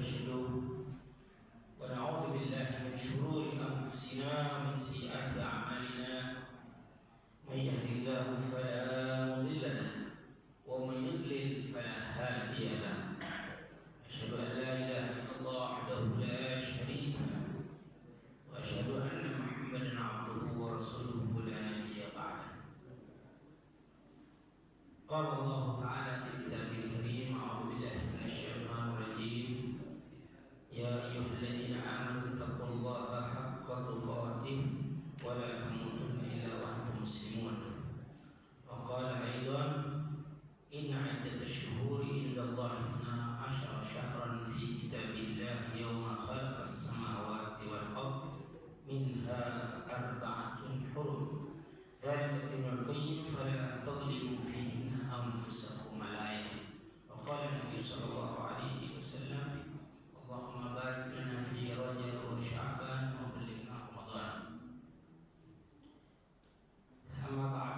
ونسترشده ونعوذ بالله من شرور أنفسنا ومن سيئات أعمالنا من يهد الله فلا مضل له ومن يضلل فلا هادي له أشهد أن لا إله إلا الله وحده لا شريك له وأشهد أن محمدا عبده ورسوله لا نبي بعده. قال الله تعالى في كتابه الكريم: أعوذ بالله من الشيطان الرجيم. يا أيها الذين آمنوا اتقوا الله حق تقاته ولا تموتن إلا وأنتم مسلمون. وقال أيضا: إن عدة الشهور عند الله 12 شهرا في كتاب الله يوم خلق السماوات والأرض منها 4 حرم ذلك الدين القيم فلا تظلموا فيهن أنفسكم. الآية. وقال النبي صلى الله عليه وسلم: اللهم بارك لنا في رجب وشعبان وبلغنا رمضان. Amma ba'd.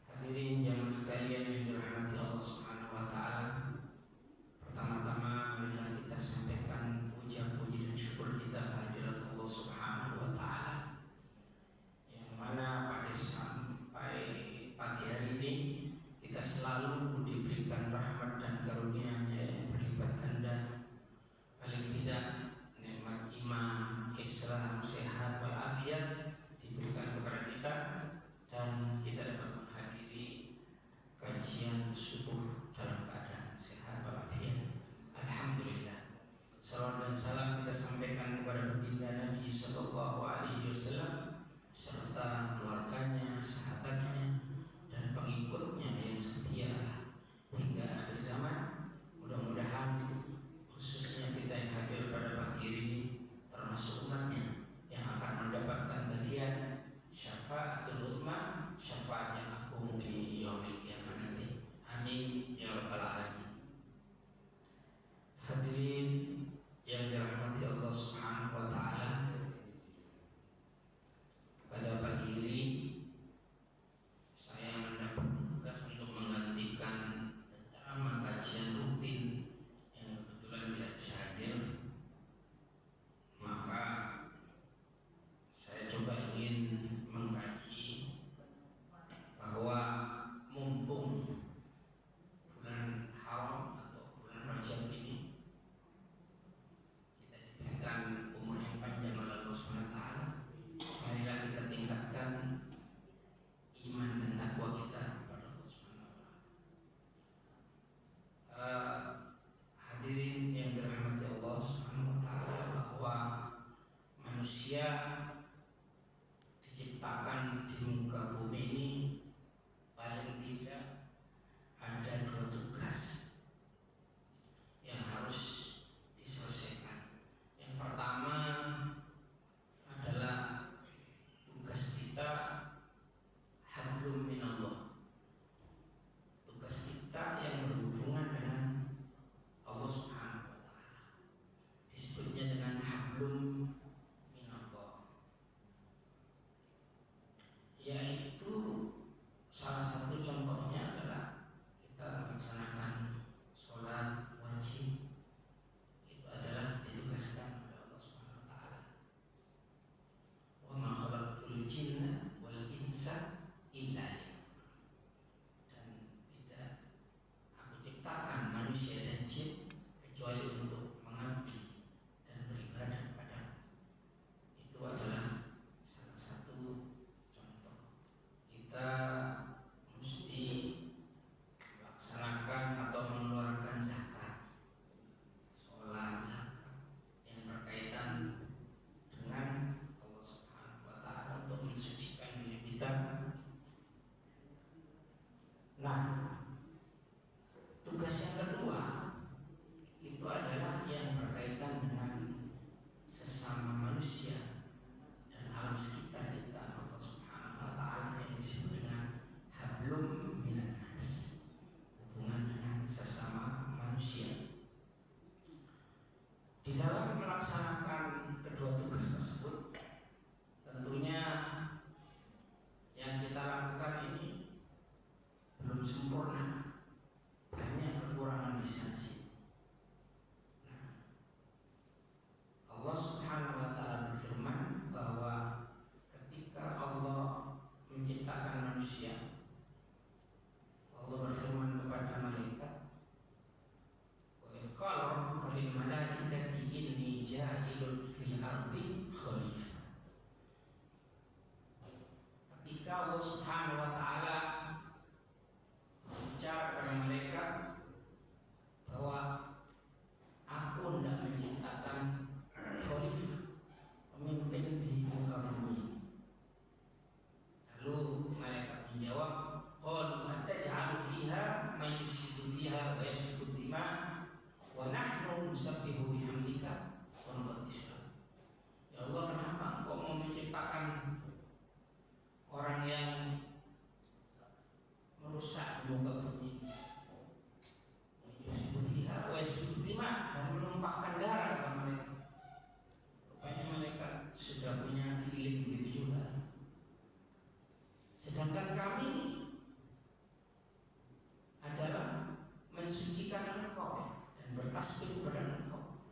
Hadirin jamaah sekalian yang dirahmati Allah Subhanahu wa taala. Pertama-tama marilah kita sampaikan puja-puji dan syukur kita kehadirat Allah Subhanahu wa taala, yang mana pada sampai pagi hari ini kita selalu diberikan rahmat dan karunia-Nya yang berlipat ganda. Paling tidak nikmat iman, Islam, sehat walafiat diberikan kepada kita, dan kita dapat menghadiri kajian subuh dalam keadaan sehat walafiat. Alhamdulillah. Salawat dan salam kita sampaikan kepada baginda Nabi Sallallahu Alaihi Wasallam serta keluarganya, sahabatnya, dan pengikutnya yang setia hingga akhir zaman. Mudah-mudahan khususnya kita yang hadir pada pagi ini termasuk umatnya yang akan mendapatkan bagian syafaatul uzma, syafaat yang agung di yaumil qiyamah nanti. Amin ya rabbal alamin. Hadirin yang dirahmati Allah Subhanahu wa taala, pada pagi ini saya mendapat tugas untuk menggantikan ceramah kajian rutin yang kebetulan tidak bisa hadir. Maka saya coba ingin mengkaji bahwa mumpung bulan haram atau bulan Rajab ini kita diberikan umur yang panjang oleh Allah Subhanahu wa taala, marilah kita tingkatkan iman dan takwa kita kepada Allah Subhanahu wa taala. Hadirin yang dirahmati Allah Subhanahu wa taala, bahwa manusia diciptakan di muka bumi ini paling tidak ada 2 tugas yang harus diselesaikan. Yang pertama adalah tugas kita hablum minallah, tugas kita yang berhubungan dengan Allah Subhanahu wa taala, disebutnya dengan hablum minallah. Subhanahu wa taala bicara kepada mereka bahwa aku hendak menciptakan khalifah, pemimpin di muka bumi. Lalu malaikat menjawab, qalu ataj'alu fiha may yufsidu fiha wa yasfiku dima wa nahnu nusabbihu bihamdika wa nuqaddisu lak. Ya Allah, kenapa Engkau mau menciptakan orang yang merusak muka bumi, yufsidu fiha wa yasfiku dima, dan menumpahkan darah, kata mereka. Rupanya mereka sudah punya feeling begitu juga. Sedangkan kami adalah mensucikan Engkau dan bertasbih kepada Engkau,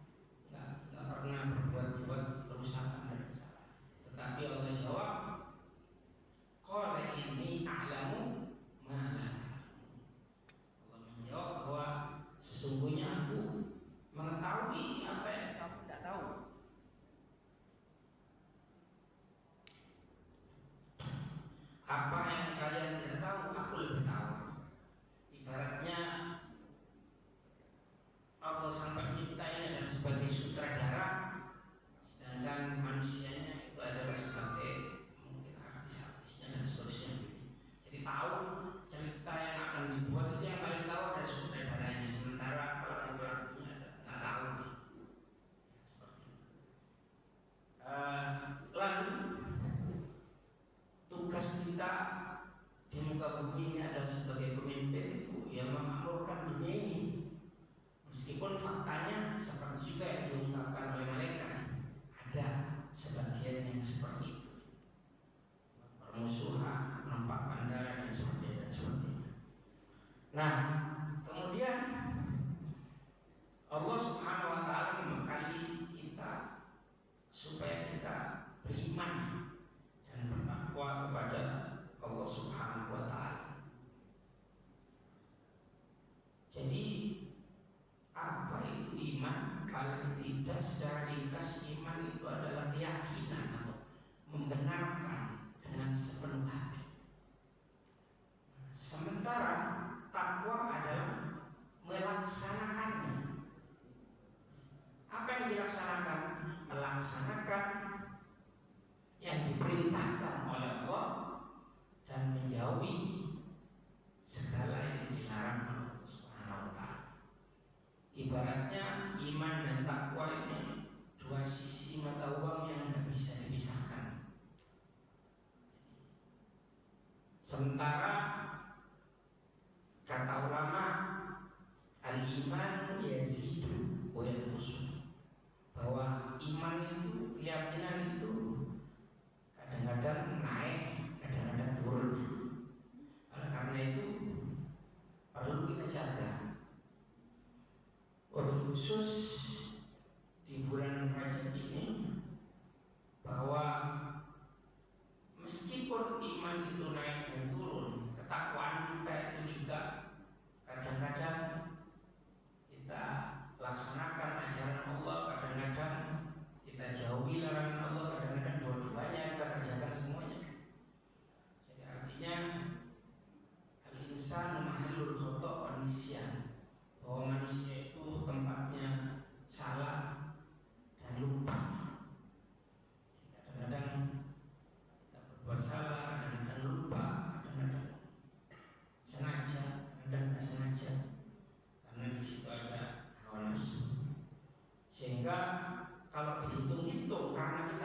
nggak pernah berbuat kerusakan dan kesalahan. Tetapi Allah jawab, qala inni a'lamu ma la ta'lamun. Allah menjawab bahwa sesungguhnya aku mengetahui apa yang kamu tidak tahu. Apa yang kalian tidak tahu, aku lebih tahu. Ibaratnya Allah sang pencipta ini adalah sebagai sutradara, sedangkan manusianya itu adalah sebagai mungkin artis-artisnya dan seterusnya. Jadi tahu cerita yang akan dibuat itu yang paling tahu adalah sutradaranya, sementara kalau pelakunya nggak tahu. Seperti itu. Lalu tugas kita di muka bumi ini adalah sebagai pemimpin itu yang memakmurkan dunia ini. Meskipun faktanya seperti juga yang diungkapkan oleh mereka, ada sebagian yang seperti itu, permusuhan, menampakkan darah dan sebagainya. Nah, kemudian Allah Subhanahu wa taala membekali kita supaya kita beriman dan bertakwa kepada Allah Subhanahu wa taala. Jadi apa itu iman? Paling tidak secara ringkas, iman itu adalah keyakinan atau membenarkan dengan sepenuh hati. Sementara takwa adalah melaksanakannya. Apa yang dilaksanakan? Melaksanakan yang diperintahkan oleh Allah dan menjauhi segala yang dilarang oleh Allah Subhanahu wa taala. Ibaratnya iman dan takwa ini dua sisi mata uang yang tidak bisa dipisahkan. Sementara kata ulama, al-iman yazidu wa yanqusu, bahwa iman itu, keyakinan itu kadang-kadang naik, kadang-kadang turun. Oleh karena itu perlu kita jaga. Khusus di bulan Rajab ini, bahwa meskipun iman itu naik dan turun, ketakwaan kita itu juga kadang-kadang kita laksanakan ajaran Allah, kadang-kadang kita jauhi larangan Allah, kadang-kadang dua-duanya kita kerjakan semuanya. Jadi artinya al-insan mahallul khata' wa nisyan, bahwa manusia itu tempatnya salah dan lupa. Kadang-kadang kita berbuat salah, kadang-kadang lupa, kadang-kadang sengaja, kadang tidak sengaja, karena di situ ada hawa nafsu. Sehingga kalau dihitung-hitung, karena kita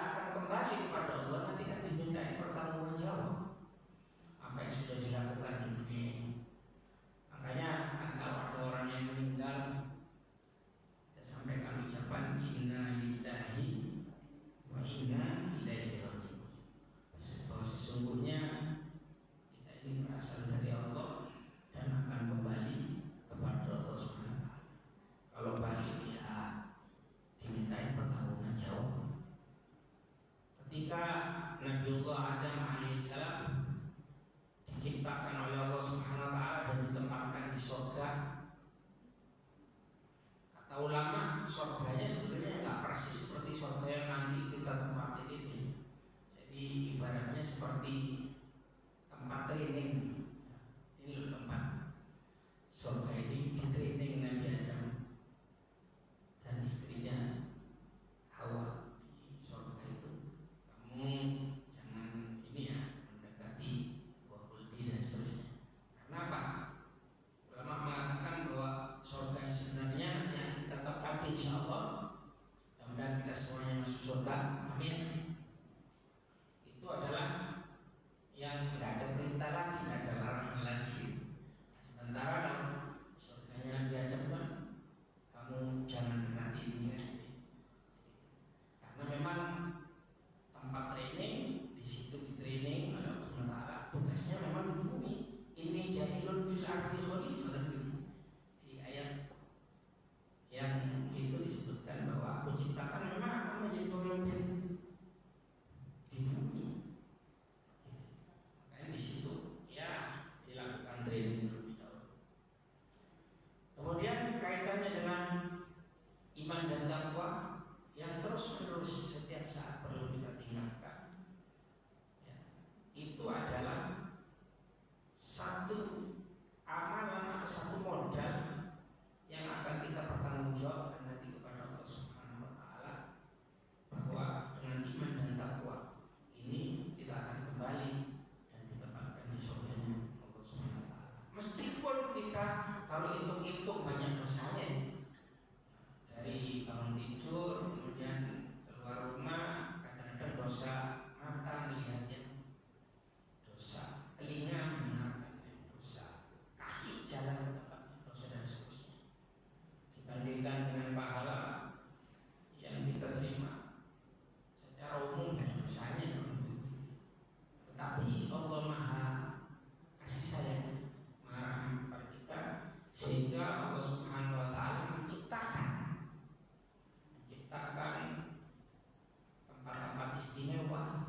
istimewa,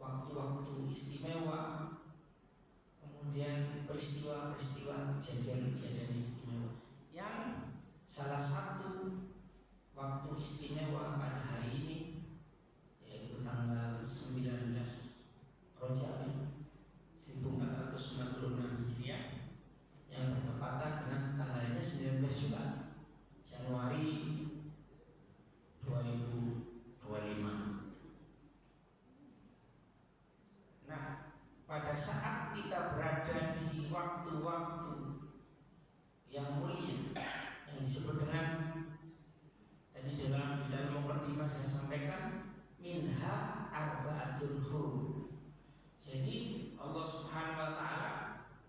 waktu-waktu istimewa, kemudian peristiwa-peristiwa kejadian-kejadian istimewa. Yang salah satu waktu istimewa pada hari ini yaitu tanggal 19 Rajab 1446 Hijriah yang bertepatan dengan tanggalnya 19 juga Januari 2025. Nah, pada saat kita berada di waktu-waktu yang mulia yang disebut dengan tadi di dalam mukadimah saya sampaikan minha arba'atul hurum. Jadi Allah Subhanahu wa taala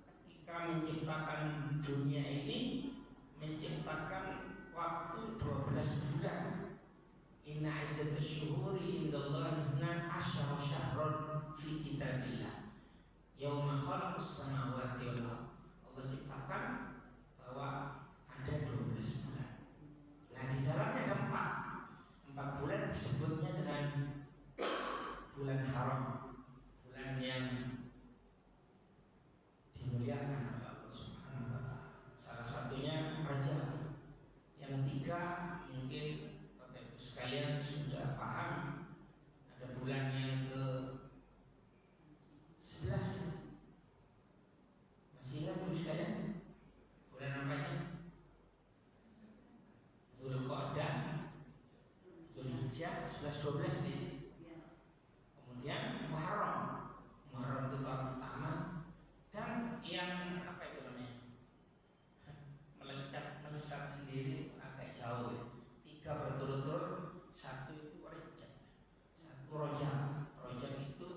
ketika menciptakan dunia ini menciptakan waktu 12 bulan. Inna iddatash syuhuri indallahi 12 syahran fi kitabillah yauma khalaqas samawati wal ardh. Allah ciptakan bahwa ada 12 bulan. Nah, di dalamnya ada 4 bulan disebutnya dengan bulan haram, bulan yang dimuliakan oleh Allah Subhanahu wa taala. Salah satunya Rajab. Yang 3 mungkin Bapak Ibu sekalian sudah paham, ada bulan yang ke 11. Masih ingat Ibu sekalian? Bulan apa aja? Dzulqa'dah, Dzulhijjah, 11, 12 nih. Kemudian Muharram itu tahun pertama. Dan yang apa itu namanya? Melesat sendiri agak jauh ya. 3 berturut-turut, 1 itu Rajab, 1 Rajab. Rajab itu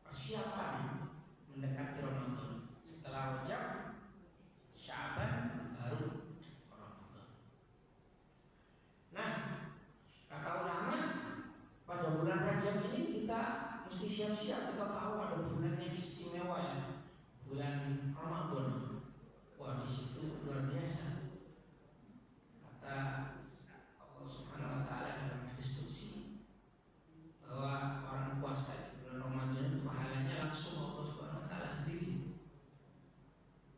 persiapan mendekati Ramadan. Setelah Rajab, Sya'ban, baru Ramadan. Nah, kata ulama pada bulan Rajab ini kita mesti siap-siap. Kita tahu ada bulan yang istimewa ya, bulan Ramadan. Wah, di situ luar biasa. Kata Allah Subhanahu wa taala dalam hadis qudsi bahwa orang puasa di bulan Ramadan itu pahalanya langsung Allah Subhanahu wa taala sendiri.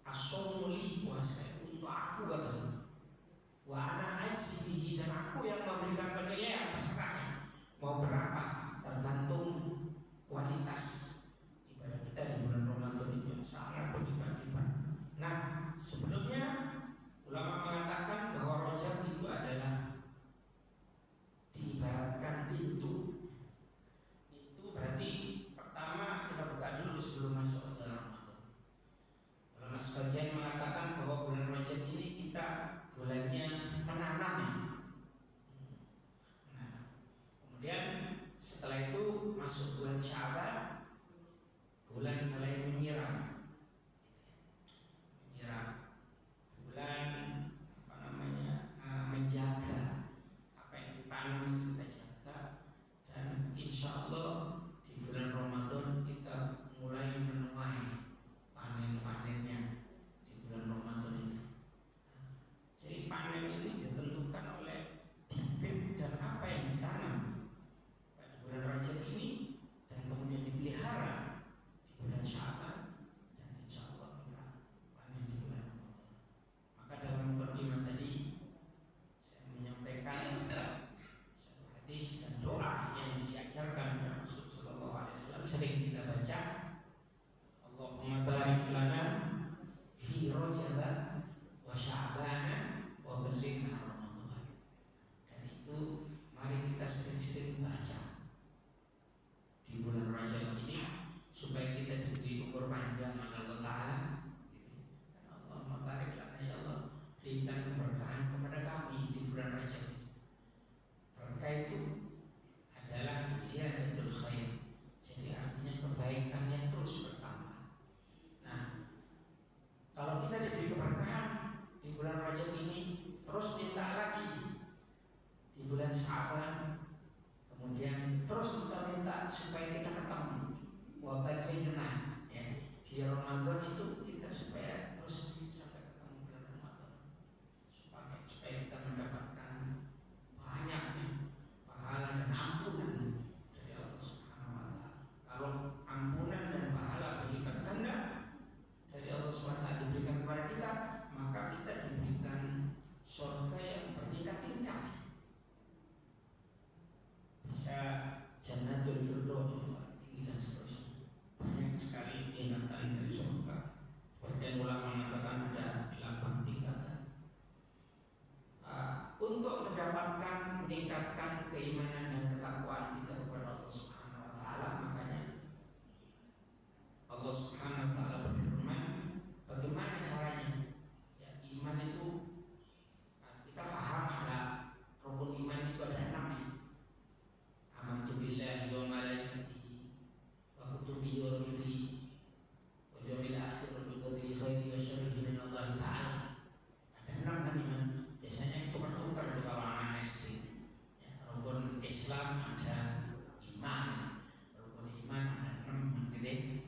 As-shaumuli, puasa itu untuk aku katanya. Wa ana ajzihi, dan aku yang memberikan penilaian, terserah mau berapa, tergantung kualitas ibadah kita di bulan Ramadan itu yang sangat berlipat-lipat. Nah, sebelumnya ulama mengatakan bahwa Rajab itu adalah diibaratkan pintu. Itu berarti pertama kita buka dulu sebelum masuk ke dalam Ramadan. Ulama sebagian mengatakan bahwa bulan Rajab ini kita bulannya menanam ya. Nah, kemudian setelah itu masuk bulan Sya'ban, bulan mulai menyiram. Bulan apa namanya, menjaga apa yang ditanam itu kita jaga. Dan insya Allah di bulan Ramadan kita mulai menuai panen-panennya di bulan Ramadan itu. Jadi panen ini ditentukan oleh bibit dan apa yang ditanam pada bulan Rajab ini, dan kemudian dipelihara di bulan Sya'ban, dan insya Allah kita panen di bulan Ramadan. Maka dalam mukadimah tadi saya menyampaikan satu hadis dan doa yang diajarkan oleh Rasul sallallahu alaihi wasallam sering kita baca. Allahumma barik lana fi Rajab wa Sya'ban wa ballighna Ramadan. Dan itu mari kita sering-sering baca di bulan Rajab ini supaya kita diberi umur panjang oleh Allah Ta'ala gitu. Allahumma barik lana, ya Allah, berikan keberkahan kepada kami di bulan Rajab ini. Berkah itu adalah ziyadatul khair. Jadi artinya kebaikan yang terus bertambah. Nah, kalau kita diberi keberkahan di bulan Rajab ini, terus minta lagi di bulan Sya'ban, kemudian terus kita minta supaya kita ketemu wabalighna ya. Di Ramadan itu kita supaya terus sampai ketemu bulan Ramadan, supaya kita mendapatkan banyaknya pahala dan ampunan sebagian ulama mengatakan ada 8 tingkatan. Untuk mendapatkan meningkatkan keimanan dan ketakwaan kita kepada Allah Subhanahu wa taala, makanya Allah Subhanahu wa taala berfirman, bagaimana caranya? Ya, iman itu kita paham ada rukun iman itu ada 6 ya. Amantu billahi wa malaikatihi wa kutubihi wa rusulihi wal yawmil akhir wa bil qadri khairi wa syarrihi min Allah taala. Ada 6 kan iman. Biasanya itu tukar-tukar di kalangan SD. Ya, rukun Islam ada 5, rukun iman ada 6 gitu.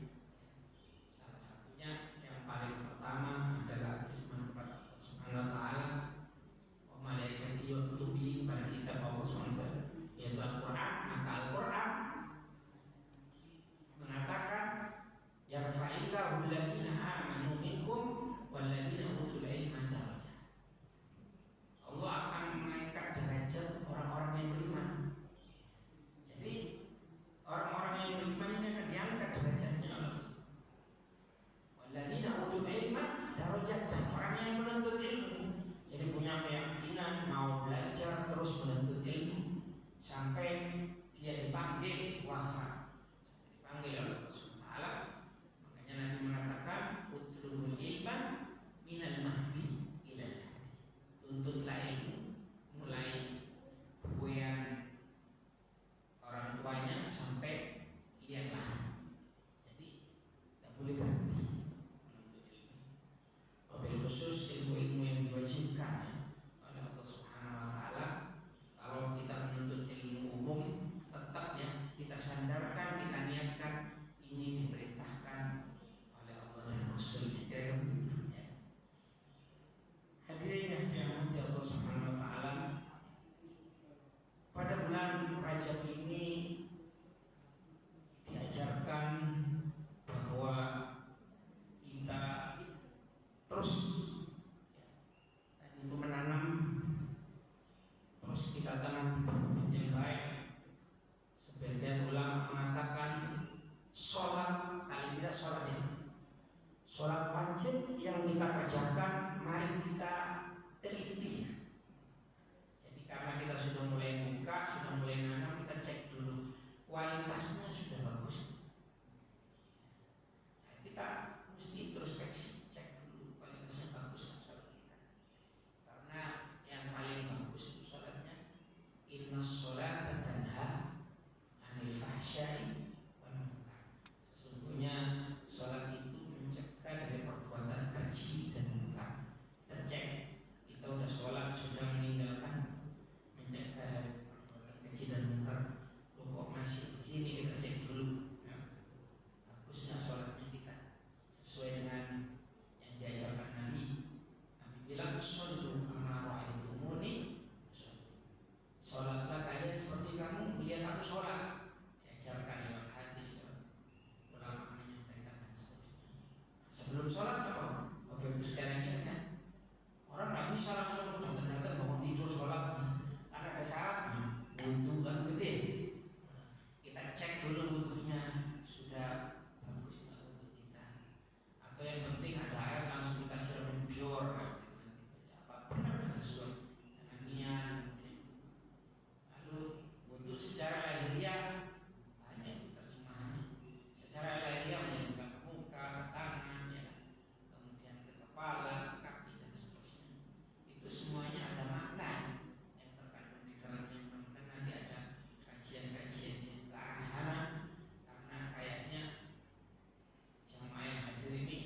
Salah satunya yang paling pertama adalah beriman kepada Allah Subhanahu wa taala, wa malaikatihi wa kutubihi, kepada kitab Allah Subhanahu wa taala yaitu Al-Qur'an. Maka Al-Qur'an mengatakan yarfa'illahu alladziina aamanu minkum walladziina utul ilma darajat. Allah akan mengangkat derajat orang-orang yang beriman. Jadi orang-orang yang beriman ini akan diangkat derajatnya oleh Allah. Walladzina utul ilma darajat, dan orang yang menuntut ilmu, jadi punya keyakinan mau belajar terus menuntut ilmu sampai dia dipanggil wafat, dipanggil oleh Allah Subhanahu wa taala. Makanya Nabi mengatakan utlubul ilma minal mahdi ilal hadi. Tuntutlah ilmu mulai buayan orang tuanya sampai lihatlah. Jadi tidak boleh berhenti menuntut ilmu. Wabil khusus ilmu-ilmu yang diwajibkan ya, oleh Allah Subhanahu wa taala. Kalau kita menuntut ilmu umum, tetap ya kita sandarkan, kita niatkan ini diperintahkan oleh Allah dan Rasulnya, kira-kira begitu ya. Hadirin yang dirahmati Allah Subhanahu wa taala, pada bulan Rajab ini diajarkan bahwa kita terus ya, tadi itu menanam, terus kita tanam bibit-bibit yang baik. Sebagian ulama mengatakan sholat, paling tidak sholat ya, sholat wajib yang kita kerjakan, mari kita teliti. Jadi karena kita sudah mulai buka, sudah mulai nanam, kita cek dulu kualitasnya sudah bagus. Ya, kita mesti introspeksi, cek dulu kualitasnya bagus sholat kita. Karena yang paling bagus itu sholatnya, inna sholata tanha anil fahsyai wal munkar. Sesungguhnya sholat itu mencegah dari perbuatan keji dan munkar. Kita cek, kita udah sholat sudah meninggalkan, mencegah dari perbuatan keji dan munkar. Loh kok masih begini, kita cek dulu ya, bagusnya sholatnya kita sesuai dengan yang diajarkan Nabi. Nabi bilang shollu kama ra'aitumuni usolli. Sholatlah kalian seperti kamu melihat aku sholat. Diajarkan lewat hadis, ulama menyampaikan dan seterusnya. Sebelum sholat apa? Bapak Ibu sekalian ingat kan? Orang nggak bisa langsung datang-datang bangun tidur sholat, karena ada syaratnya, wudu kan gitu ya. Kita cek dulu wudunya sudah bagus nggak wudu kita, atau yang penting ada air langsung kita siram bior, apa benar sesuai dengan niat. Lalu wudu secara lahiriah banyak terjemahannya. Secara lahiriah menyebutkan ke muka, ke tangan, ya, kemudian ke kepala, ke kaki dan seterusnya. Itu semuanya ada makna yang terkandung di dalamnya. Mudah-mudahan nanti ada kajian-kajian yang ke arah sana, karena kayaknya jamaah yang hadir ini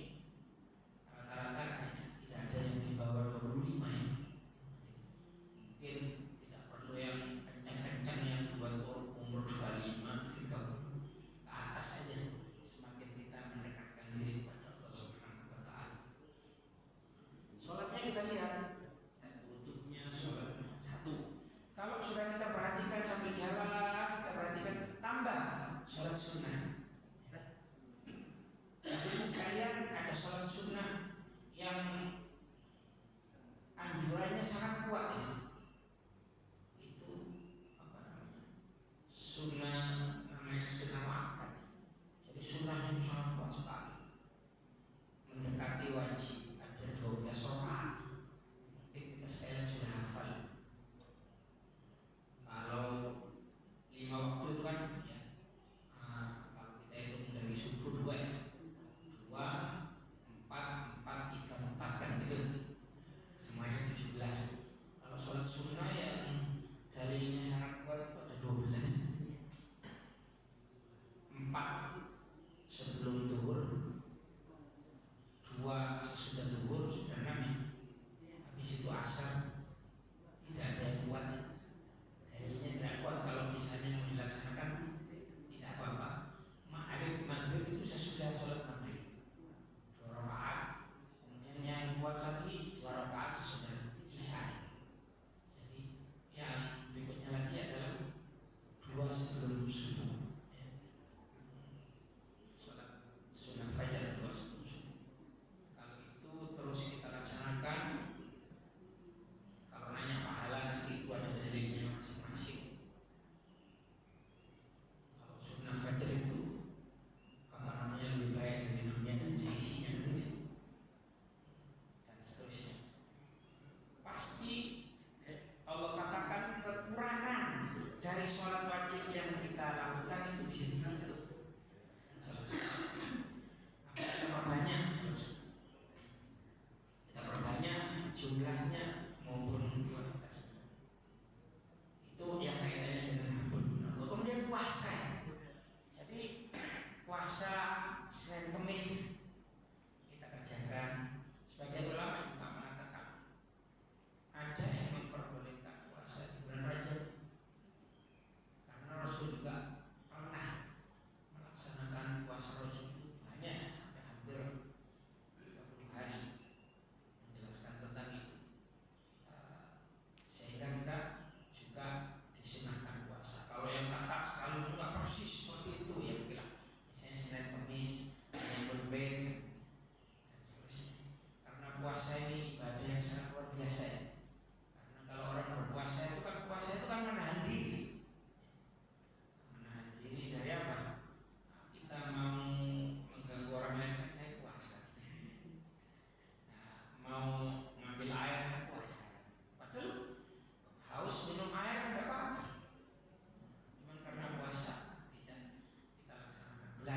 rata-rata kayaknya tidak ada yang di bawah 25 ya. Mungkin tidak perlu yang kencang-kencang yang buat umur 25, 30 ke atas saja. Semakin kita mendekatkan diri kepada Allah Subhanahu wa taala. Sholatnya kita lihat, wudunya, sholatnya satu. Kalau sudah kita perhatikan sambil jalan, kita perhatikan tambah sholat sunnah. Jadi sekalian ada sholat sunnah yang anjurannya sangat kuat ya. Itu apa namanya? Sunnah, namanya sunnah muakkad. Jadi sunnahnya sangat kuat sekali, mendekati wajib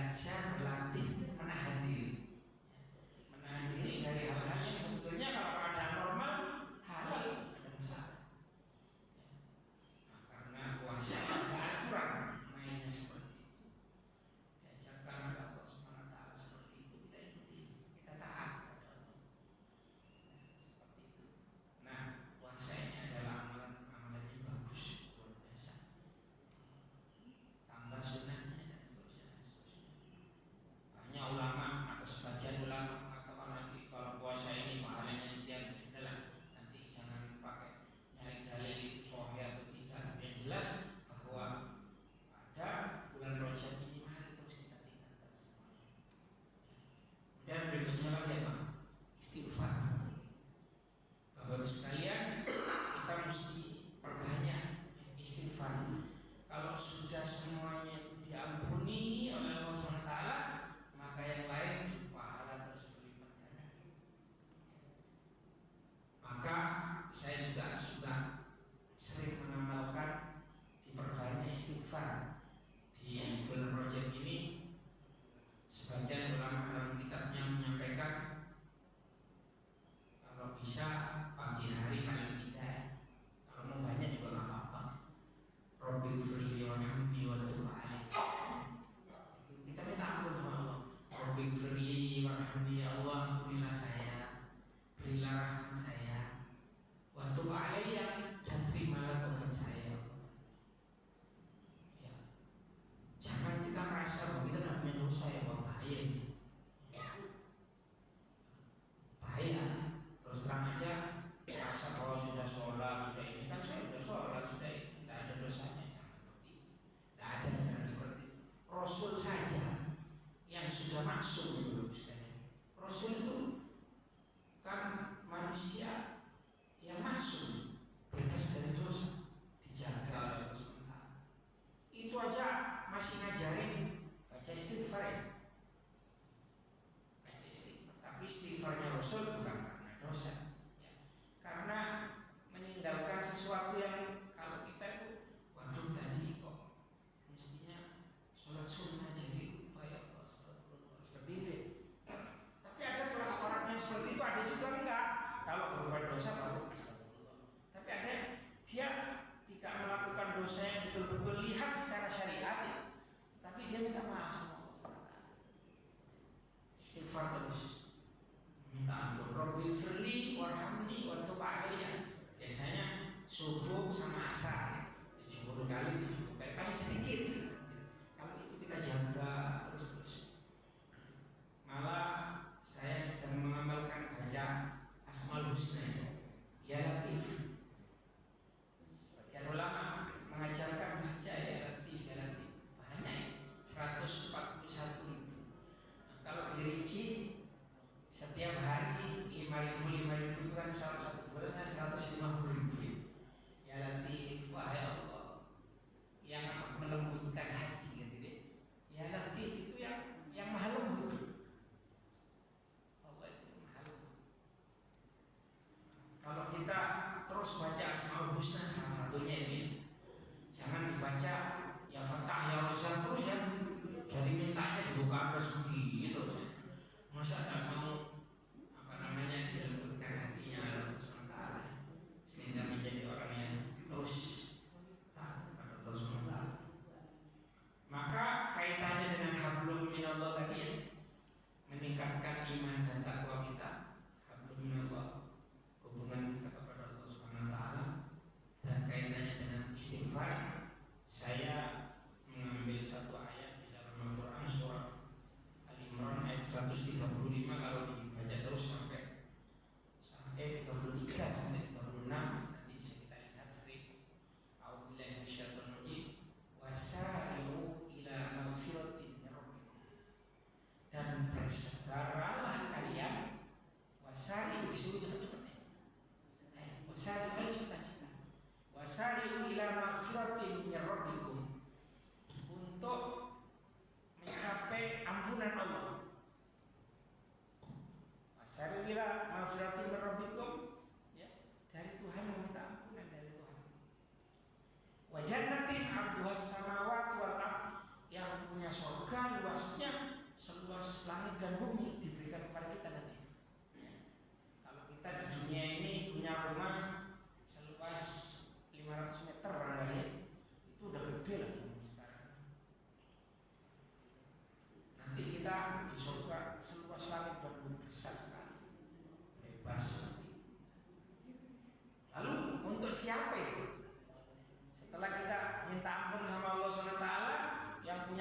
belajar berlatih menahan diri, dari hal-hal yang sebetulnya kalau keadaan normal halal, ada masalah. Nah, karena puasa ada aturan mainnya seperti itu, diajarkan oleh Allah Subhanahu wa Ta'ala seperti itu, kita ikuti, kita taat kepada Allah. Seperti itu. Nah, puasa ini adalah amalan yang bagus, luar biasa. Tambah sunnahnya dan seterusnya. Banyak ulama atau sebagian ulama mengatakan nanti kalau puasa ini pahalanya sekian, sudahlah, nanti jangan pakai nyari dalil itu sahih atau tidak. Tapi yang jelas bahwa pada bulan Rajab ini mari terus kita tingkatkan semuanya. Dan berikutnya lagi apa? Istighfar. Bapak Ibu sekalian, kita mesti perbanyak istighfar. Kalau sudah semuanya itu diampuni oleh Allah SWT, maka yang lain pahala terus berlipat ganda. Maka saya juga sudah sering mengamalkan diperbanyak istighfar di bulan Rajab ini. Sebagian ulama dalam kitabnya menyampaikan kalau bisa pagi hari paling tidak, kalau mau banyak juga nggak apa-apa. Rabbighfirli warhamni wa tub 'alayya. Kita minta ampun sama Allah. Rabbighfirli warhamni, ya Allah ampunilah saya, berilah rahmat saya, wa tub 'alayya, dan terimalah tobat saya. Ya. Jangan kita merasa bahwa kita tidak punya dosa, ya bahaya ini. Bahaya. Terus terang aja merasa bahwa sudah sholat, sudah ini, kan saya sudah sholat, sudah ini, tidak ada dosanya. Jangan seperti itu. Tidak ada jalan seperti itu. Rasul saja yang sudah maksum, Rasul itu kan manusia yang maksum, bebas dari dosa, dijaga oleh Allah SWT. Itu aja masih ngajarin baca istighfar ya. Baca istighfar. Tapi istighfarnya Rasul bukan karena dosa ya. Karena meninggalkan sesuatu yang kalau kita itu, waduh tadi kok mestinya sholat sunnah jadi lupa, ya Allah, astagfirullah, seperti itu. Tapi ada kelas orang yang seperti itu, ada juga enggak. Kalau berbuat dosa baru astagfirullah. Tapi ada dia tidak melakukan dosa yang betul-betul lihat secara syariat ya, tapi dia minta maaf sama Allah. Istighfar terus, minta ampun. Rabbighfirli warhamni wa tub 'alayya. Biasanya subuh sama asar 70 kali, 70 kali paling sedikit. Kalau itu kita jaga terus. Malah saya sedang mengamalkan baca Asmaul Husna, ya Latif. Sebagian ulama mengajarkan baca ya Latif, ya Latif. Banyak 141.000. Nah, kalau dirinci setiap hari 5.000 itu kan salah satu bulannya 150.000. Ya Latif, wahai Allah yang melembutkan hati gitu. Ya Latif itu yang maha lembut. Allah itu maha lembut. Kalau kita terus baca Asmaul Husna, salah satunya ini, jangan dibaca ya Fatah ya Rasul terus ya. Jadi mintanya dibuka rezeki gitu. Masa tak mau dilembutkan hatinya Allah SWT, sehingga menjadi orang yang terus taat kepada Allah SWT. Maka kaitannya dengan hablum minallah tadi ya, meningkatkan iman dan takwa kita. Hablum minallah, hubungan kita kepada Allah SWT, dan kaitannya dengan istighfar. Saya mengambil satu ayat di dalam Al-Quran, surah Al-Imran ayat 135. Kalau dibaca terus sampai 33 sampai 36, nanti bisa kita lihat sering. A'udzubillahi minasyaitonir rajim. Wasari'u ila maghfiratin min rabbikum. Dan bersegeralah kalian. Wasari'u disuruh cepat-cepat ya. Wasari'u cepat-cepat. Wasari'u ila maghfiratin min rabbikum, untuk mencapai ampunan Allah.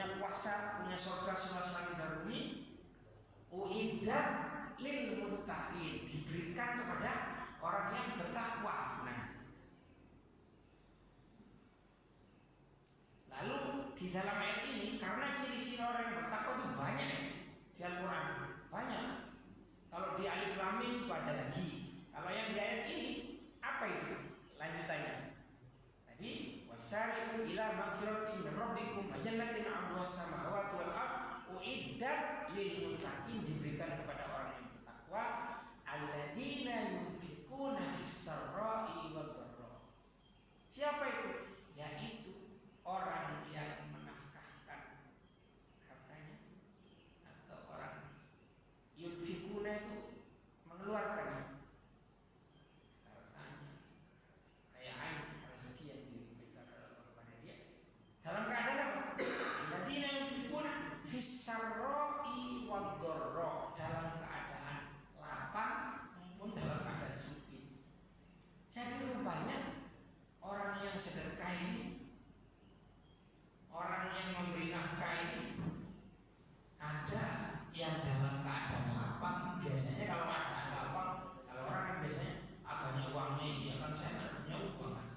punya kuasa, punya surga seluas langit dan bumi. Uiddat lil muttaqin, diberikan kepada orang yang bertakwa. Nah, lalu di dalam ayat ini, karena ciri-ciri orang yang bertakwa itu banyak di Al-Quran, banyak. Kalau di Alif Lam Mim itu ada lagi. Kalau yang di ayat ini apa itu lanjutannya? Tadi wasari'u ila magfiratin min rabbikum wa jannatin 'arduha as-samawati wal ardh uiddat lil muttaqin, diberikan kepada orang yang bertakwa, alladzina yunfiquna fis sarra'i wad dharra. Siapa itu? Yaitu orang yang menafkahkan hartanya, atau orang yunfikuna itu mengeluarkan hartanya, kekayaan, rezeki yang diberikan kepada dia dalam keadaan apa? Alladzina yunfikuna fis sarra'i wad dharra, dalam keadaan lapang maupun dalam keadaan sempit. Jadi rupanya orang yang sedekah ini, orang yang memberi nafkah ini, ada yang dalam keadaan lapang. Biasanya kalau keadaan lapang, kalau orang kan biasanya banyak uangnya, ya kan saya nggak punya uang kan.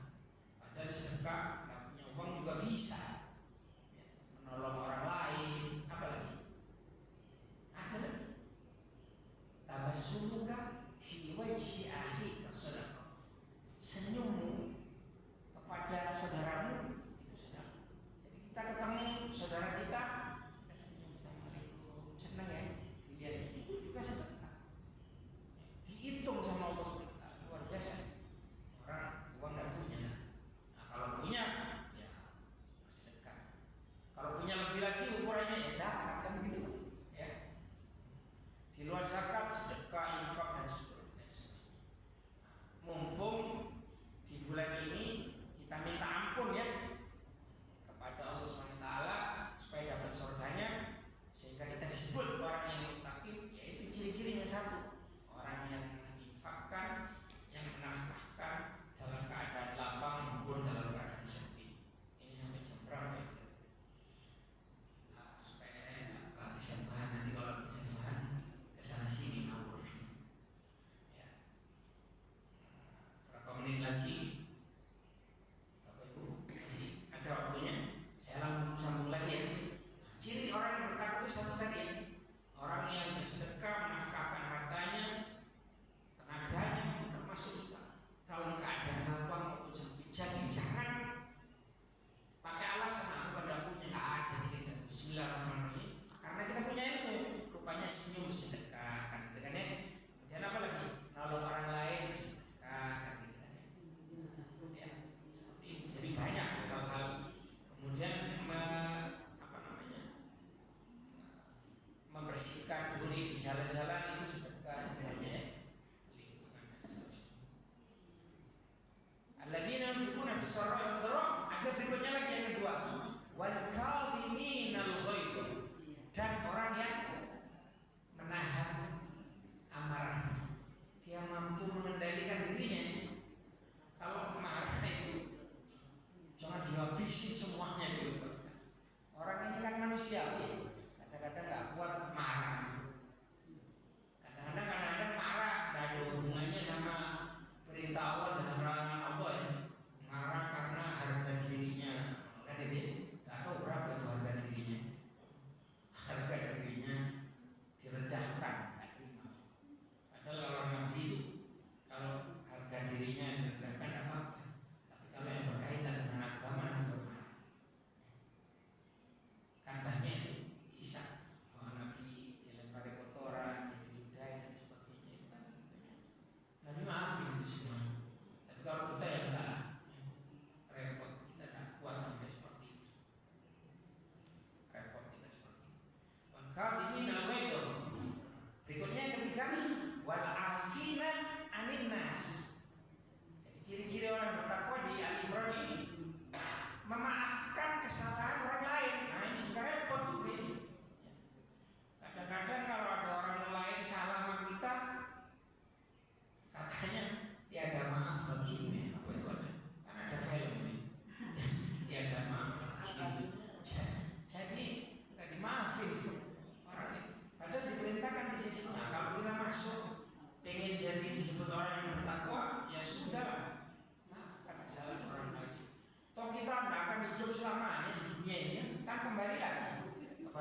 Padahal sedekah nggak punya uang juga bisa, ya, menolong orang lain, apalagi ada lagi tabassumuka fi wajhi akhika sadaqah, senyummu kepada saudaramu itu sedekah. Jadi kita ketemu saudara kita senyum, assalamualaikum, senang ya dilihat, itu juga sedekah. Dihitung sama Allah SWT, luar biasa. Orang uang nggak punya, nah kalau punya ya bersedekah. Kalau punya lebih lagi ukurannya ya zakat, kan begitu ya. Di luar zakat sedekah, infak dan sebagainya. Mumpung di bulan ini kita minta ampun ya kepada Allah SWT supaya dapat surganya, sehingga kita disebut orang yang muttaqin. Yaitu ciri-cirinya satu, orang yang menginfakkan, yang menafkahkan dalam keadaan lapang maupun dalam keadaan sempit. Ini sampai jam berapa ya? Supaya saya nggak kehabisan bahan, nanti kalau kehabisan bahan kesana sini ngawur ya. Berapa menit lagi Bapak Ibu? Masih ada waktunya, saya sambung lagi ya. Ciri orang yang bertakwa itu satu tadi ya, orang yang bersedekah, menafkahkan hartanya, tenaganya, termasuk kita dalam keadaan lapang maupun sempit. Jadi jangan pakai alasan aku pada punya, nggak ada cerita. Bismillahirrahmanirrahim. Karena kita punya ilmu, rupanya senyum sedekah kan gitu kan ya. Kemudian apa lagi? Nolong orang lain bersedekah kan gitu kan ya. Ya, seperti itu. Jadi banyak hal-hal. Kemudian membersihkan duri di jalan-jalan itu sedekah sebenarnya, lingkungan dan seterusnya. Alladzina yunfiquna fis sarra'i wad dharra. Ada berikutnya lagi yang kedua, wal kadhiminal ghaidh, dan orang yang menahan amarahnya, dia mampu mengendalikan dirinya. Kalau marah itu jangan dihabisin semuanya dilepaskan. Orang ini kan manusia, kadang-kadang nggak kuat marah. Kadang-kadang marah nggak ada hubungannya sama perintah Allah dan larangan Allah ya. Marah karena harga dirinya, kan itu nggak tahu berapa itu harga dirinya. Harga dirinya direndahkan, nggak terima. Padahal kalau Nabi itu, kalau harga dirinya direndahkan apa? Tapi kalau yang berkaitan dengan agama Nabi bermarah. Kan banyak itu.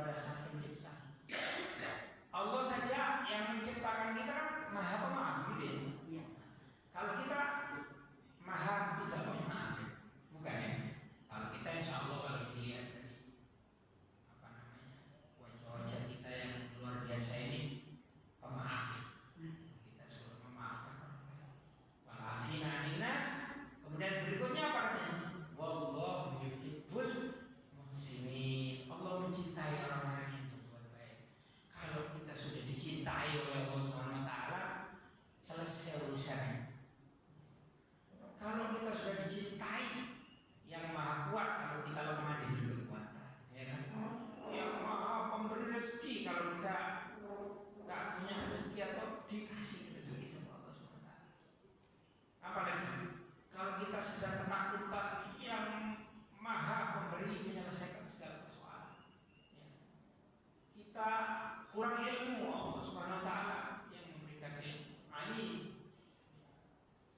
kepada Sang Pencipta. Allah saja yang menciptakan kita kan Maha Pemaaf gitu ya. Kalau kita Maha tidak pemaaf, bukan ya? Kalau kita insya Allah kalau dilihat dari wajah-wajah kita yang luar biasa ini pemaaf, kita sudah memaafkan orang lain. Walafina aninnas. Kemudian berikutnya apa katanya? Wallahu yuhibbul muhsinin. Allah mencintai orang-orang yang berbuat baik. Kalau kita sudah dicintai oleh Allah Subhanahu wa taala, selesai urusannya. Kalau kita sudah dicintai yang Maha Kuat, kalau kita lemah diberi kekuatan, ya kan? Yang Maha Pemberi rezeki, kalau kita nggak punya rezeki atau dikasih rezeki sama Allah Subhanahu wa taala. Apalagi kalau kita sedang ketakutan, yang Maha Pemberi menyelesaikan segala persoalan. Ya. Kita kurang ilmu, Allah Subhanahu wa taala yang memberikan ilmu. Ali.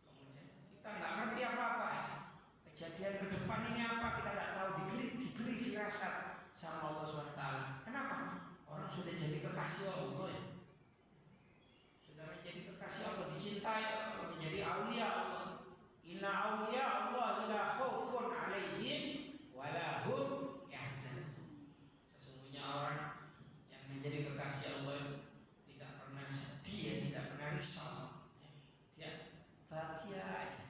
Kemudian kita nggak ngerti apa-apa ya. Kejadian ke depan ini apa kita nggak tahu, diberi firasat sama Allah Subhanahu wa taala. Kenapa? Orang sudah jadi kekasih Allah ya. Sudah menjadi kekasih Allah, dicintai Allah, menjadi aulia Allah. Inna aulia Allah la khaufun alaihim wala hum yahzanun. Sesungguhnya orang yang menjadi kekasih Allah tidak pernah sedih, tidak pernah risau. Dia bahagia aja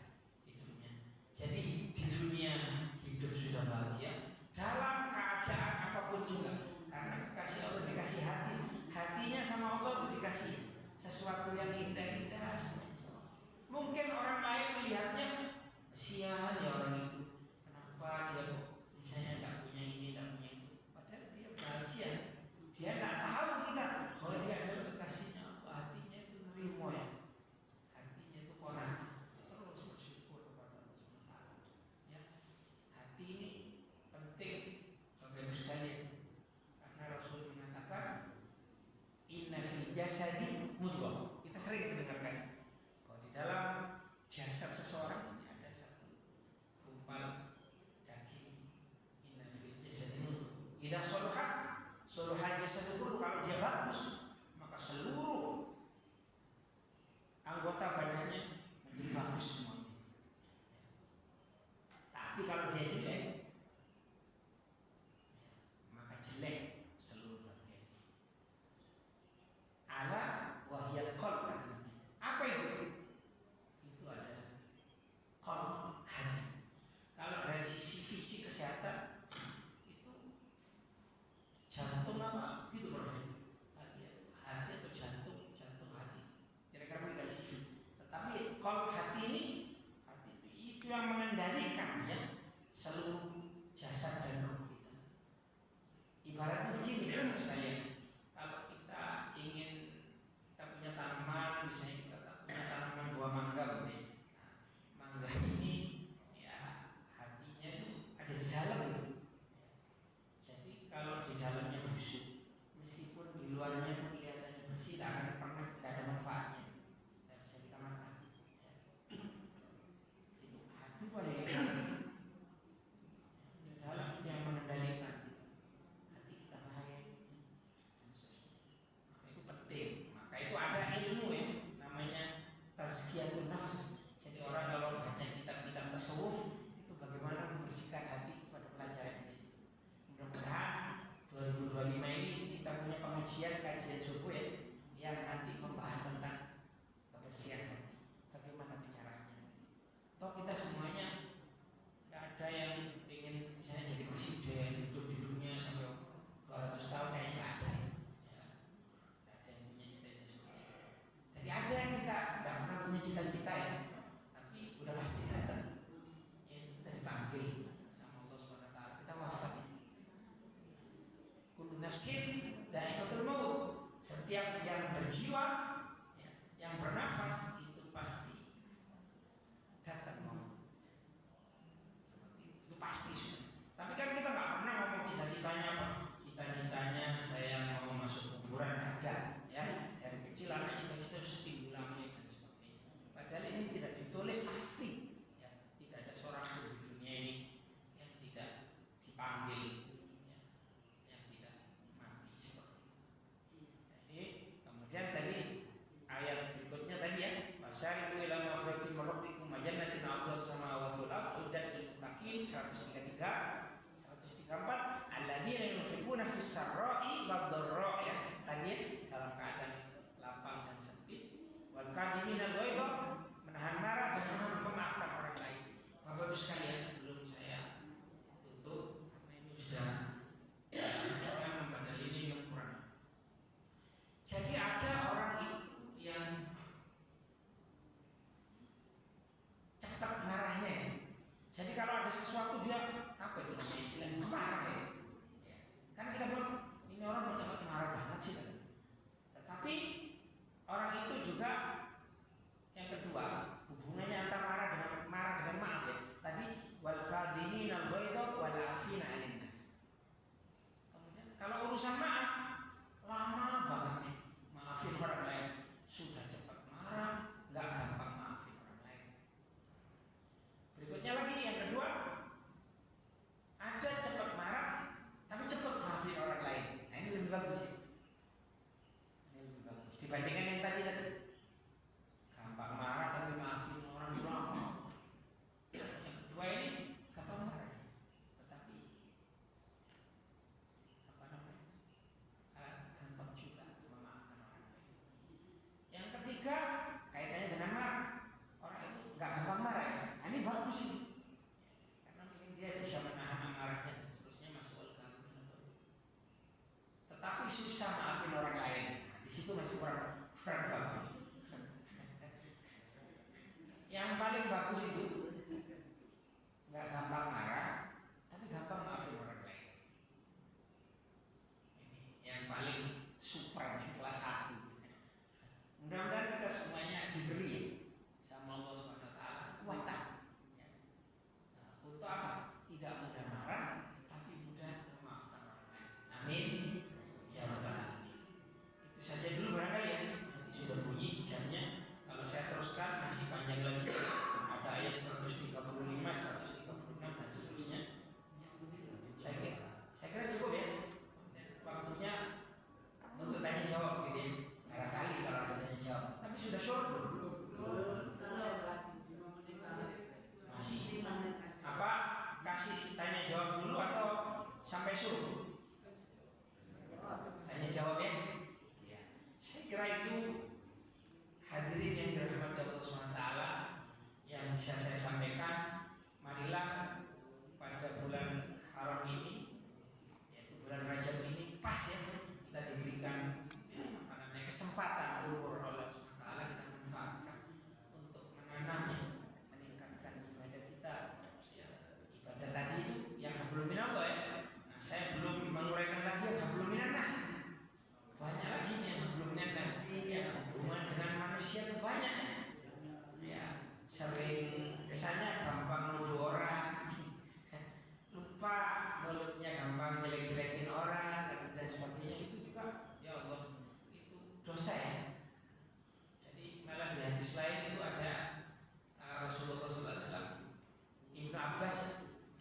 hidupnya. Jadi di dunia hidup sudah bahagia dalam keadaan apapun juga, karena kekasih Allah dikasih hati, hatinya sama Allah itu dikasih sesuatu yang indah-indah semuanya. Mungkin orang lain melihatnya kasihan ya orang itu, kenapa dia misalnya tidak punya ini, tidak punya itu, padahal dia bahagia. Dia tidak tahu kita bahwa dia adalah kekasihnya Allah. Hatinya itu nerimo ya, hatinya itu orang terus bersyukur kepada Allah SWT ya. Hati ini penting Bapak Ibu sekalian, karena Rasul mengatakan inna fil jasadi mudghah. Kita sering mendengarkan kalau di dalam jasad seseorang ini ada satu gumpal daging. Inna fil jasadi mudghah. Idza salahat jasad itu, kalau dia bagus maka seluruh anggota badannya menjadi bagus semuanya. Tapi kalau dia jelek, maka jelek seluruh bagiannya. Ala wahyal qalb katanya. Apa itu? Itu adalah qalb, hati. Kalau dari sisi fisik kesehatan itu jantung apa? Gitu Prof. Hati atau jantung hati. Kira-kira begitu dari sisi. Tetapi qalb hati ini, hati itu yang mengendalikan ya seluruh jasad dan roh kita. Ibaratnya begini sekalian. Kalau kita ingin, kita punya tanaman, misalnya kita punya tanaman buah mangga gitu ya. Nah, mangga ini ya hatinya itu ada di dalam gitu. Jadi kalau di dalamnya busuk, meskipun di luarnya itu kelihatannya bersih, tidak ada manfaatnya, tidak bisa kita makan ya. Itu hati pada di dalam itu yang mengendalikan hati kita bahaya. Nah, itu penting. Maka itu ada ilmu ya, namanya tazkiyatun nafs. Jadi orang kalau baca kitab-kitab tasawuf itu bagaimana membersihkan hati, itu ada pelajaran di situ. Mudah-mudahan 2025 ini kita punya kajian subuh ya, yang nanti membahas tentang kebersihan hati. Bagaimana caranya? Toh kita semuanya tidak ada yang ingin misalnya jadi presiden, hidup di dunia sampai 200 tahun, kayaknya nggak ada ya. Tidak ada yang punya cita-cita seperti itu. Jadi ada yang kita tidak pernah punya cita-cita ya, tapi udah pasti datang. Ya, kita dipanggil sama Allah SWT, kita wafat. Kullu nafsin dha'iqatul maut. Setiap yang berjiwa, ya, yang bernafas itu pasti datang maut. Seperti itu pasti sudah. Tapi kan kita nggak pernah ngomong cita-citanya apa. Cita-citanya saya mau masuk kuburan, ada ya. Dari kecil anak cita-cita setinggi langit dan sebagainya. Padahal ini tidak ditulis pasti ya. Tidak ada seorang pun di dunia ini yang tidak dipanggil ya, yang tidak mati. fis-sarra'i wad-dharra ya. Tadi dalam keadaan lapang dan sempit. Wal kadhimina al-ghaidha, menahan marah dan memaafkan orang lain. Bapak Ibu sekalian, sebelum saya tutup, karena ini sudah setengah pada ini kurang. Jadi ada orang itu yang cepat marahnya ya. Jadi kalau ada sesuatu dia apa itu namanya istilah marah ya. Kan kita bilang ini orang cepat marah banget sih kan. Tetapi orang itu juga yang kedua hubungannya antara marah dengan maaf ya. Tadi wal kadhimina al-ghaidha wal 'afina 'anil nas. Kemudian kalau urusan maaf lama banget maafin orang lain, sudah cepat marah, nggak gampang maafin orang lain. Berikutnya lagi yang kedua, ada cepat marah tapi cepat maafin orang lain. Nah ini lebih bagus sih. Ini lebih bagus dibandingkan yang tadi gampang marah tapi maafin orang lama. Yang kedua ini gampang marah tetapi apa namanya gampang juga memaafkan orang lain. Yang ketiga kaitannya dengan marah, orang itu nggak gampang marah ya. Nah, ini bagus sih karena mungkin dia bisa menahan amarahnya dan seterusnya masuk al-kadhimina al-ghaidha. Tetapi susah maafin orang lain. Nah, di situ masih kurang bagus. Yang paling bagus itu nggak gampang marah, tapi gampang maafin orang lain. Ini yang paling super, kelas 1. Mudah-mudahan kita semuanya diberi sama Allah SWT kekuatan ya. Nah, untuk apa? Tidak mudah marah, tapi mudah memaafkan orang lain. Amin ya rabbal alamin. Itu saja dulu barangkali ya. Ini sudah bunyi jamnya. Kalau saya teruskan masih panjang lagi. Ada ayat 135, 136 dan seterusnya. Saya kira cukup ya. Waktunya untuk tanya jawab gitu ya. Barangkali kalau ada tanya jawab. Tapi sudah short belum? Masih. Apa? Kasih tanya jawab dulu atau sampai suruh? Tanya jawab ya. Saya kira itu hadirin yang dirahmati Allah SWT yang bisa saya sampaikan. Marilah pada bulan haram ini, yaitu bulan Rajab ini, pas ya kita diberikan kesempatan umur Allah SWT, kita manfaatkan untuk menanamnya, meningkatkan ibadah kita ya. Ibadah tadi itu yang hablum minallah ya. Nah, saya belum menguraikan lagi yang hablum minannas. Banyak lagi yang hablum minannas ya, hubungan dengan manusia itu banyak ya. Sering biasanya gampang nuduh orang, lupa mulutnya gampang jelek-jelekin orang dan sebagainya. Itu juga ya Allah itu dosa ya. Jadi malah di hadis lain itu ada Rasulullah SAW, Ibnu Abbas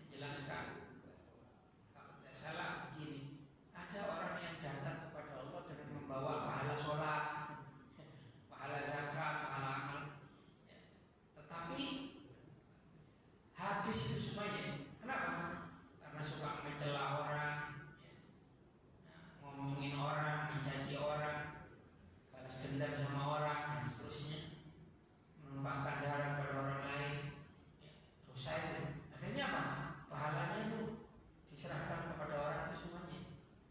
menjelaskan kalau tidak salah begini, ada orang yang datang kepada Allah dengan membawa pahala sholat, pahala zakat, pahala amal ya. Tetapi habis itu semuanya. Kenapa? Karena suka mencela orang ya. Nah, ngomongin orang, mencaci orang, balas dendam sama orang dan seterusnya, menumpahkan darah pada orang lain ya, dosa itu. Akhirnya apa? Pahalanya itu diserahkan kepada orang itu semuanya,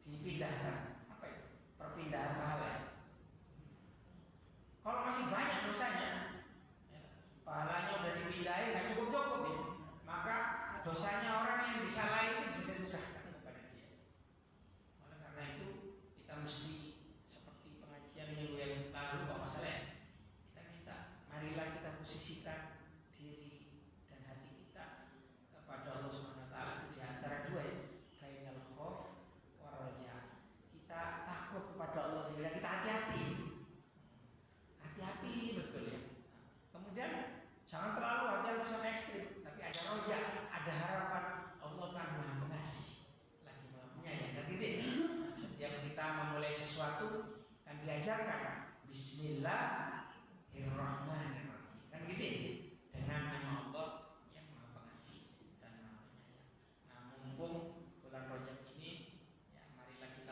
dipindahkan. Apa itu? Perpindahan pahala ya. Kalau masih banyak dosanya ya, pahalanya udah dipindahin nggak cukup ya, maka dosanya orang yang disalahin bisa disahkan kepada dia. Oleh karena itu kita mesti seperti pengajian minggu yang lalu, Pak masalah kita minta, marilah kita posisikan diri dan hati kita kepada Allah SWT. Itu di antara dua ya, bainal khauf war raja. Kita takut kepada Allah sehingga kita hati-hati betul ya. Kemudian jangan terlalu hati-hati sampai ekstrim, tapi ada roja, ada harapan. Allah kan Maha Pengasih, lagi Maha Penyayang kan gitu ya. Setiap kita memulai sesuatu kan diajarkan Bismillahirrahmanirrahim kan gitu ya, dengan nama Allah yang Maha Pengasih dan Maha Penyayang. Nah, mumpung bulan Rajab ini ya, marilah kita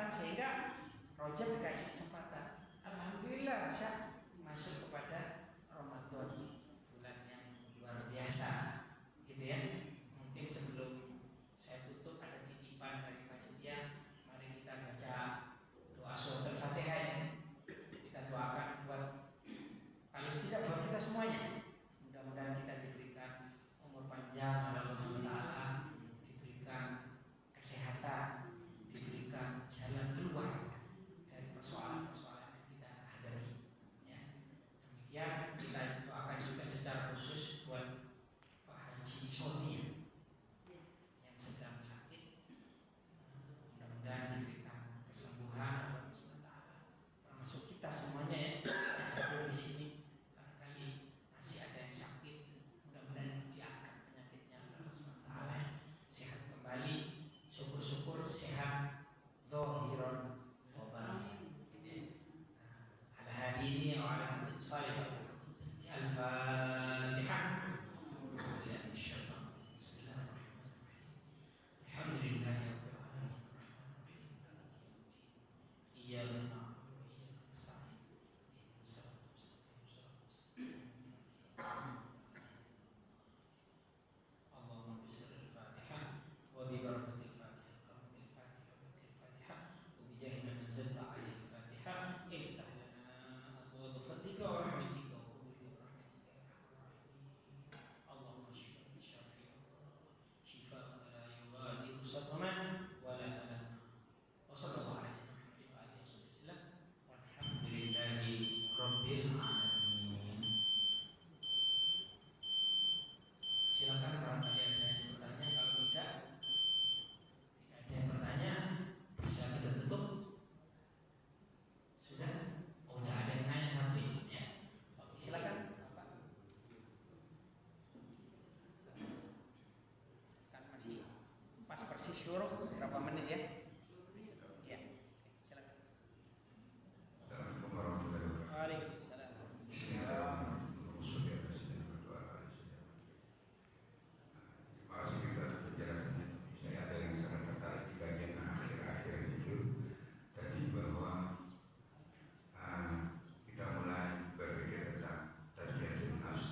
kesempatan sehingga Rajab dikasih kesempatan. Alhamdulillah bisa masuk kepada Ramadan, bulan yang luar biasa, gitu ya. Mungkin sebelum saya tutup ada titipan dari panitia. Mari kita baca doa surat Al-Fatihah ya. Kita doakan buat paling tidak buat kita semuanya. Mudah-mudahan kita diberikan umur panjang oleh Allah Subhanahu wa taala, diberikan kesehatan, diberikan jalan keluar dari persoalan-persoalan yang kita hadapi. Ya. Demikian kita doakan juga secara khusus buat Pak Haji Sony yang sedang sakit. Mudah-mudahan diberikan kesembuhan oleh Allah Subhanahu wa taala. Termasuk kita semuanya ya, yang ada di sini. Barangkali masih ada yang sakit, mudah-mudahan diangkat penyakitnya oleh Allah Subhanahu wa taala, sehat kembali. Syukur-syukur sehat zahiran wa batin. Ala hadini wa ala mutin salih. Al-Fatihah. Bismillahirrahmanirrahim. Alhamdulillahirabbil alamin. Arrahmanirrahim. Maliki yaumiddin. Iyyaka na'budu wa iyyaka nasta'in. Ihdinas siratal mustaqim. Allahumma bismillahil Fatihah wa bi barakatil Fatihah kamutil Fatihah wa bil Fatihah wa bi jahi man anzalta 'alaihi Fatihah iftah lana abwaab fadlika wa rahmatika wa qul bi rahmatika ya arhamar rahimin. Allahumma shfi bi syafi Allah shifaa la yughadiru saqaman wa la alama. Wa sallallahu alaihi wa alihi wasallam. Walhamdulillahi rabbil alamin. Silakan barangkali ada yang bertanya. Kalau tidak ada yang bertanya, bisa kita tutup. Sudah? Oh, udah ada yang nanya satu ya. Oke, silakan. Kan masih pas persis syuruh berapa menit ya? Iya. Silakan. Assalamualaikum warahmatullahi wabarakatuh. Waalaikumsalam. Terima kasih juga atas penjelasannya. Tapi saya ada yang sangat tertarik di bagian akhir-akhir itu tadi, bahwa kita mulai berpikir tentang tazkiyatun nafs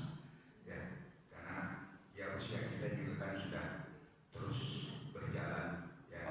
ya, karena ya usia kita juga kan sudah terus berjalan ya.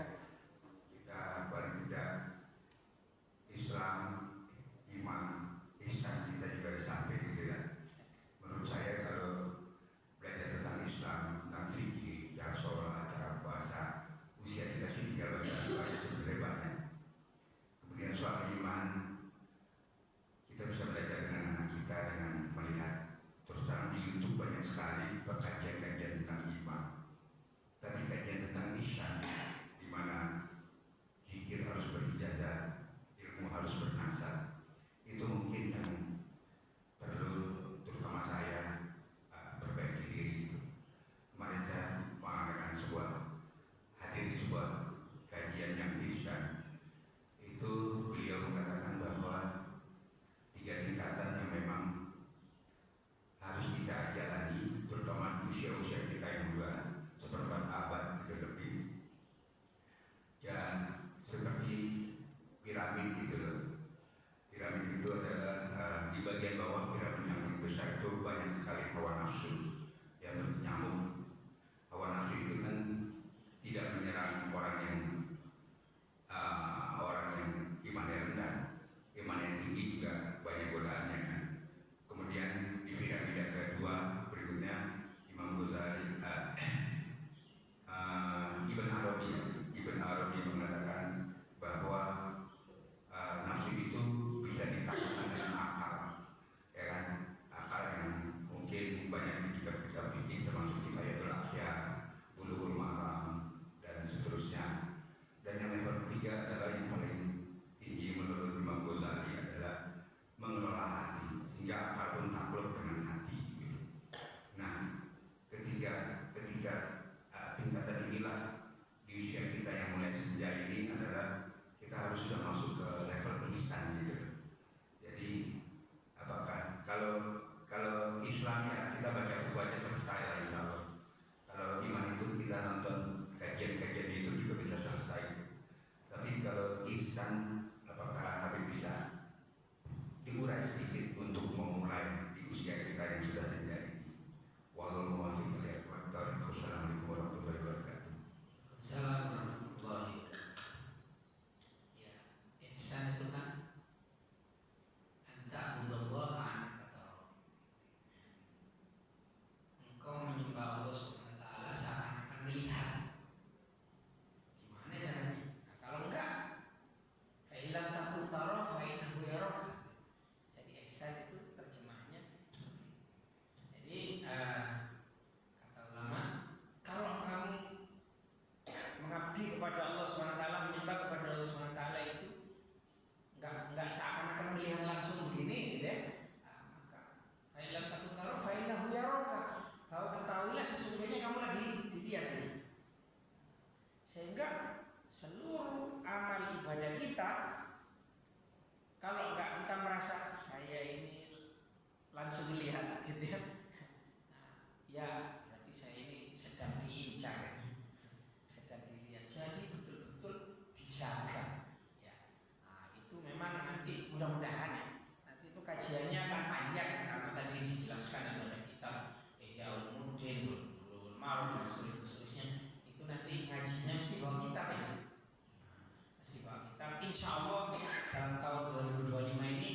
insya Allah dalam tahun 2025 ini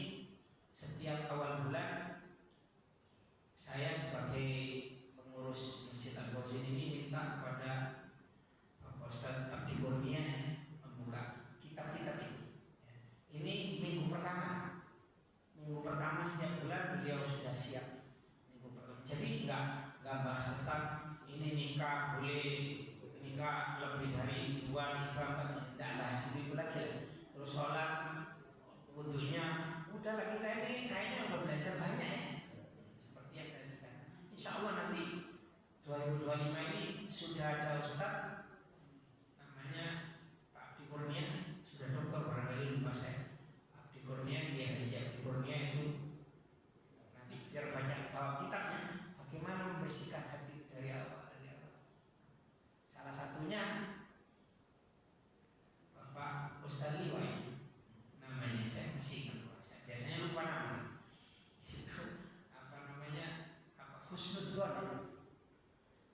setiap awal bulan saya sebagai pengurus Masjid Al-Fauzin ini minta kepada Pak Ustadz Abdi Kurnia membuka kitab-kitab itu. Ini minggu pertama setiap bulan beliau sudah siap minggu pertama. Jadi nggak bahas tentang ini nikah boleh nikah lebih dari 2 nikah, nggak bahas itu lagi. Terus sholat wudhunya udahlah, kita ini kayaknya udah belajar banyak ya. Seperti yang tadi kan. Insya Allah nanti 2025 ini sudah ada Ustadz namanya Pak Abdi Kurnia, sudah dokter barangkali lupa saya. Abdi Kurnia, dia Abdi Kurnia itu nanti biar baca kitabnya bagaimana membersihkan hati dari awal. Salah satunya Bapak Ustadz Liwa ini namanya, saya masih ingat, saya biasanya lupa nama itu husnudzon ya.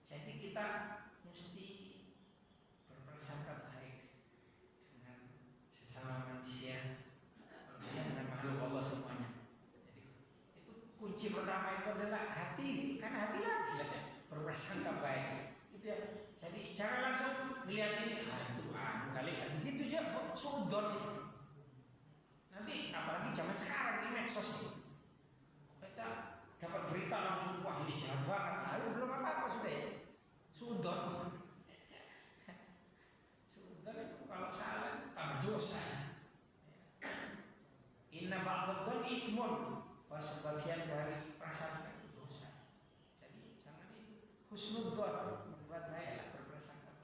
Jadi kita mesti berprasangka baik dengan sesama manusia, manusia dengan makhluk Allah semuanya. Jadi itu kunci pertama itu adalah hati, karena hati lagi berprasangka baik. Itu ya. Jadi jangan langsung melihat ini, itu kali kan gitu aja, suudon ya. Nanti apalagi zaman sekarang ini medsos ini, kita dapat berita langsung, wah ini jahat banget, belum apa-apa sudah ya, suudon. Suudon itu kalau salah tambah dosa. Inna ba'dadhan ithmun, sebagian dari prasangka itu dosa. Jadi jangan itu husnudzon, membuat baik, berprasangka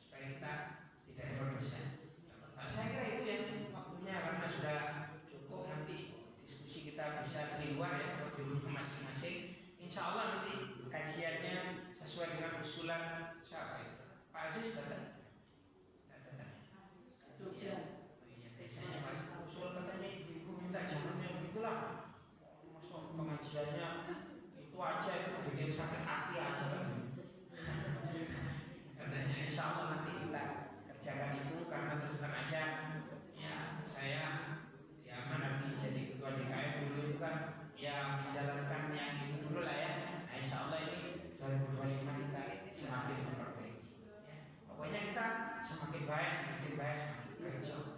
supaya kita tidak berdosa. Saya kira itu yang waktunya, karena sudah cukup, nanti diskusi kita bisa di luar ya, atau di rumah masing-masing. Insya Allah nanti kajiannya sesuai dengan usulan siapa itu? Pak Aziz datang? Tidak datang. Ya, biasanya Pak Aziz usul katanya ibu minta jangannya begitulah. Masuk pengajiannya itu aja, itu bikin sakit hati aja kan. Katanya insya Allah nanti kita kerjakan itu, karena terus terang aja ya, saya diamanati jadi ketua DKM dulu itu kan ya, menjalankan yang itu dulu lah ya. Nah, insya Allah ini 2025 kita semakin memperbaiki ya. Pokoknya kita semakin baik insya Allah.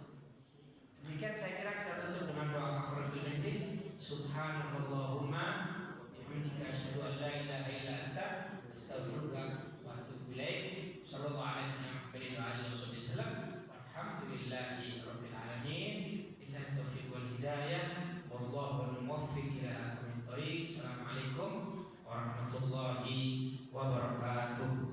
Demikian saya kira kita tutup dengan doa kafaratul majlis. Subhanallahumma bihamdika asyhadu an la ilaha illa anta astaghfiruka wa atubu ilaik. Sallallahu alaihi wasallam. Alhamdulillahi rabbil alamin. Billahi taufiq wal hidayah. Wallahu muwaffiq ila aqwamit thoriq. Assalamualaikum warahmatullahi wabarakatuh.